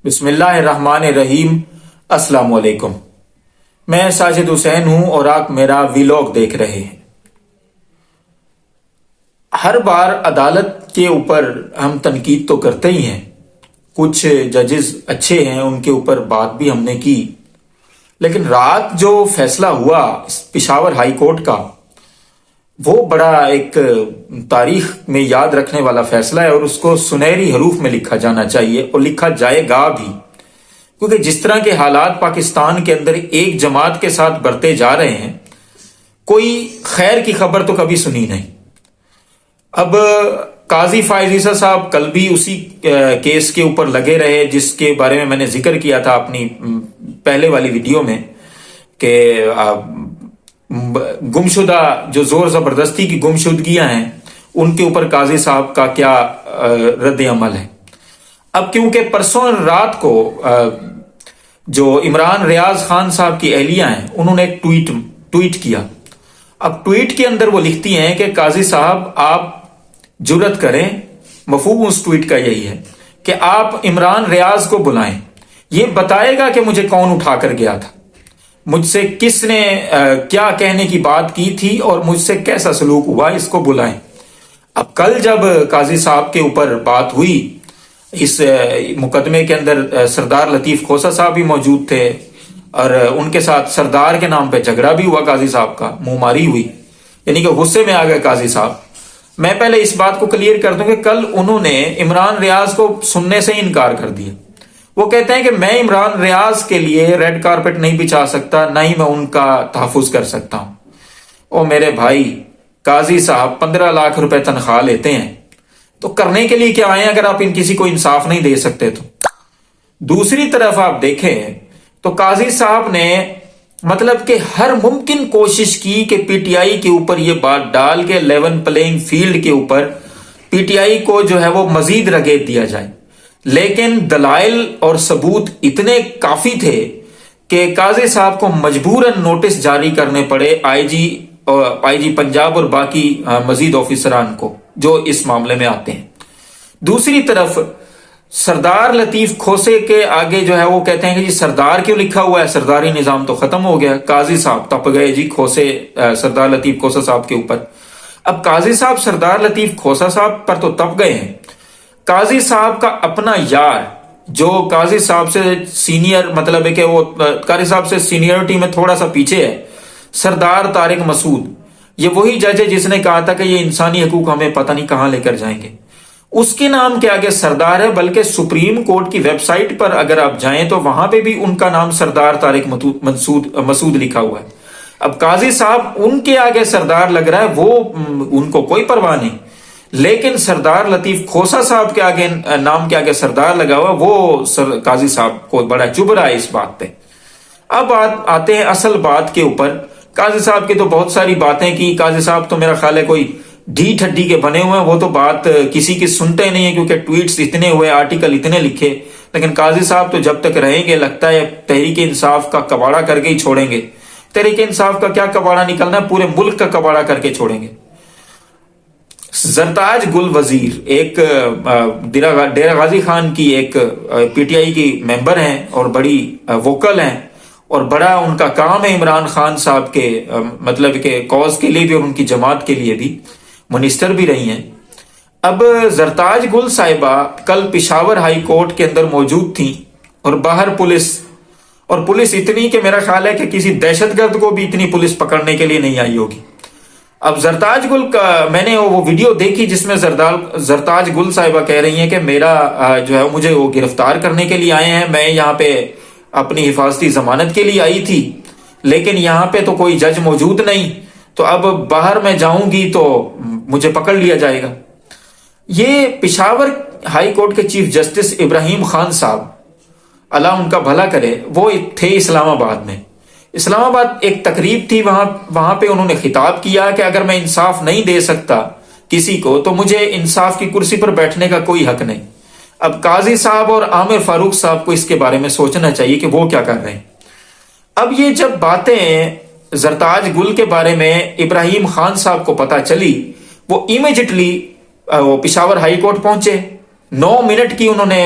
بسم اللہ الرحمن الرحیم۔ السلام علیکم، میں ساجد حسین ہوں اور آپ میرا ویلاگ دیکھ رہے ہیں۔ ہر بار عدالت کے اوپر ہم تنقید تو کرتے ہی ہیں، کچھ ججز اچھے ہیں، ان کے اوپر بات بھی ہم نے کی، لیکن رات جو فیصلہ ہوا پشاور ہائی کورٹ کا، وہ بڑا ایک تاریخ میں یاد رکھنے والا فیصلہ ہے، اور اس کو سنہری حروف میں لکھا جانا چاہیے اور لکھا جائے گا بھی، کیونکہ جس طرح کے حالات پاکستان کے اندر ایک جماعت کے ساتھ بڑھتے جا رہے ہیں، کوئی خیر کی خبر تو کبھی سنی نہیں۔ اب قاضی فائز عیسیٰ صاحب کل بھی اسی کیس کے اوپر لگے رہے، جس کے بارے میں نے ذکر کیا تھا اپنی پہلے والی ویڈیو میں، کہ گمشدہ جو زور زبردستی کی گمشدگیاں ہیں ان کے اوپر قاضی صاحب کا کیا رد عمل ہے۔ اب کیونکہ پرسوں رات کو جو عمران ریاض خان صاحب کی اہلیہ ہیں، انہوں نے ایک ٹویٹ کیا۔ اب ٹویٹ کے اندر وہ لکھتی ہیں کہ قاضی صاحب آپ جرت کریں، مفہوم اس ٹویٹ کا یہی ہے کہ آپ عمران ریاض کو بلائیں، یہ بتائے گا کہ مجھے کون اٹھا کر گیا تھا، مجھ سے کس نے کیا کہنے کی بات کی تھی اور مجھ سے کیسا سلوک ہوا، اس کو بلائیں۔ اب کل جب قاضی صاحب کے اوپر بات ہوئی، اس مقدمے کے اندر سردار لطیف کھوسہ صاحب بھی موجود تھے، اور ان کے ساتھ سردار کے نام پہ جھگڑا بھی ہوا، قاضی صاحب کا منہ ماری ہوئی، یعنی کہ غصے میں آ گئے قاضی صاحب۔ میں پہلے اس بات کو کلیئر کر دوں کہ کل انہوں نے عمران ریاض کو سننے سے انکار کر دیا۔ وہ کہتے ہیں کہ میں عمران ریاض کے لیے ریڈ کارپٹ نہیں بچھا سکتا، نہ ہی میں ان کا تحفظ کر سکتا ہوں۔ او میرے بھائی، قاضی صاحب 15 لاکھ روپے تنخواہ لیتے ہیں، تو کرنے کے لیے کیا آئے اگر آپ کسی کو انصاف نہیں دے سکتے تو؟ دوسری طرف آپ دیکھیں تو قاضی صاحب نے مطلب کہ ہر ممکن کوشش کی کہ پی ٹی آئی کے اوپر یہ بات ڈال کے لیون پلینگ فیلڈ کے اوپر پی ٹی آئی کو جو ہے وہ مزید رگیت دیا جائے، لیکن دلائل اور ثبوت اتنے کافی تھے کہ قاضی صاحب کو مجبوراً نوٹس جاری کرنے پڑے آئی جی پنجاب اور باقی مزید آفیسران کو جو اس معاملے میں آتے ہیں۔ دوسری طرف سردار لطیف کھوسے کے آگے جو ہے وہ کہتے ہیں کہ جی سردار کیوں لکھا ہوا ہے، سرداری نظام تو ختم ہو گیا۔ قاضی صاحب تپ گئے جی سردار لطیف کھوسہ صاحب کے اوپر۔ اب قاضی صاحب سردار لطیف کھوسہ صاحب پر تو تپ گئے ہیں، قاضی صاحب کا اپنا یار جو قاضی صاحب سے سینئر، مطلب ہے کہ وہ قاضی صاحب سے سینئرٹی میں تھوڑا سا پیچھے ہے، سردار طارق مسعود، یہ وہی جج ہے جس نے کہا تھا کہ یہ انسانی حقوق ہمیں پتہ نہیں کہاں لے کر جائیں گے، اس کے نام کے آگے سردار ہے۔ بلکہ سپریم کورٹ کی ویب سائٹ پر اگر آپ جائیں تو وہاں پہ بھی ان کا نام سردار طارق مسعود لکھا ہوا ہے۔ اب قاضی صاحب ان کے آگے سردار لگ رہا ہے، وہ ان کو کوئی پرواہ نہیں، لیکن سردار لطیف کھوسہ صاحب کے آگے نام کے آگے سردار لگا ہوا، وہ قاضی صاحب کو بڑا چبھ رہا ہے اس بات پہ۔ اب آتے ہیں اصل بات کے اوپر۔ قاضی صاحب کی تو بہت ساری باتیں کی، قاضی صاحب تو میرا خیال ہے کوئی ڈھی ٹھڈی کے بنے ہوئے ہیں، وہ تو بات کسی کی سنتے نہیں ہیں، کیونکہ ٹویٹس اتنے ہوئے، آرٹیکل اتنے لکھے، لیکن قاضی صاحب تو جب تک رہیں گے لگتا ہے تحریک انصاف کا کباڑا کر کے ہی چھوڑیں گے۔ تحریک انصاف کا کیا کباڑا نکلنا ہے، پورے ملک کا کباڑا کر کے چھوڑیں گے۔ زرتاج گل وزیر ایک ڈیرہ غازی خان کی ایک پی ٹی آئی کی ممبر ہیں اور بڑی ووکل ہیں، اور بڑا ان کا کام ہے عمران خان صاحب کے مطلب کہ کاز کے لیے بھی اور ان کی جماعت کے لیے بھی، منسٹر بھی رہی ہیں۔ اب زرتاج گل صاحبہ کل پشاور ہائی کورٹ کے اندر موجود تھیں، اور باہر پولیس اتنی کہ میرا خیال ہے کہ کسی دہشت گرد کو بھی اتنی پولیس پکڑنے کے لیے نہیں آئی ہوگی۔ اب زرتاج گل کا میں نے وہ ویڈیو دیکھی جس میں زرتاج گل صاحبہ کہہ رہی ہیں کہ میرا جو ہے مجھے وہ گرفتار کرنے کے لیے آئے ہیں، میں یہاں پہ اپنی حفاظتی ضمانت کے لیے آئی تھی، لیکن یہاں پہ تو کوئی جج موجود نہیں، تو اب باہر میں جاؤں گی تو مجھے پکڑ لیا جائے گا۔ یہ پشاور ہائی کورٹ کے چیف جسٹس ابراہیم خان صاحب، اللہ ان کا بھلا کرے، وہ تھے اسلام آباد میں۔ اسلام آباد ایک تقریب تھی، وہاں پہ انہوں نے خطاب کیا کہ اگر میں انصاف نہیں دے سکتا کسی کو تو مجھے انصاف کی کرسی پر بیٹھنے کا کوئی حق نہیں۔ اب قاضی صاحب اور عامر فاروق صاحب کو اس کے بارے میں سوچنا چاہیے کہ وہ کیا کر رہے ہیں۔ اب یہ جب باتیں زرتاج گل کے بارے میں ابراہیم خان صاحب کو پتا چلی، وہ امیجیٹلی پشاور ہائی کورٹ پہنچے، 9 منٹ کی انہوں نے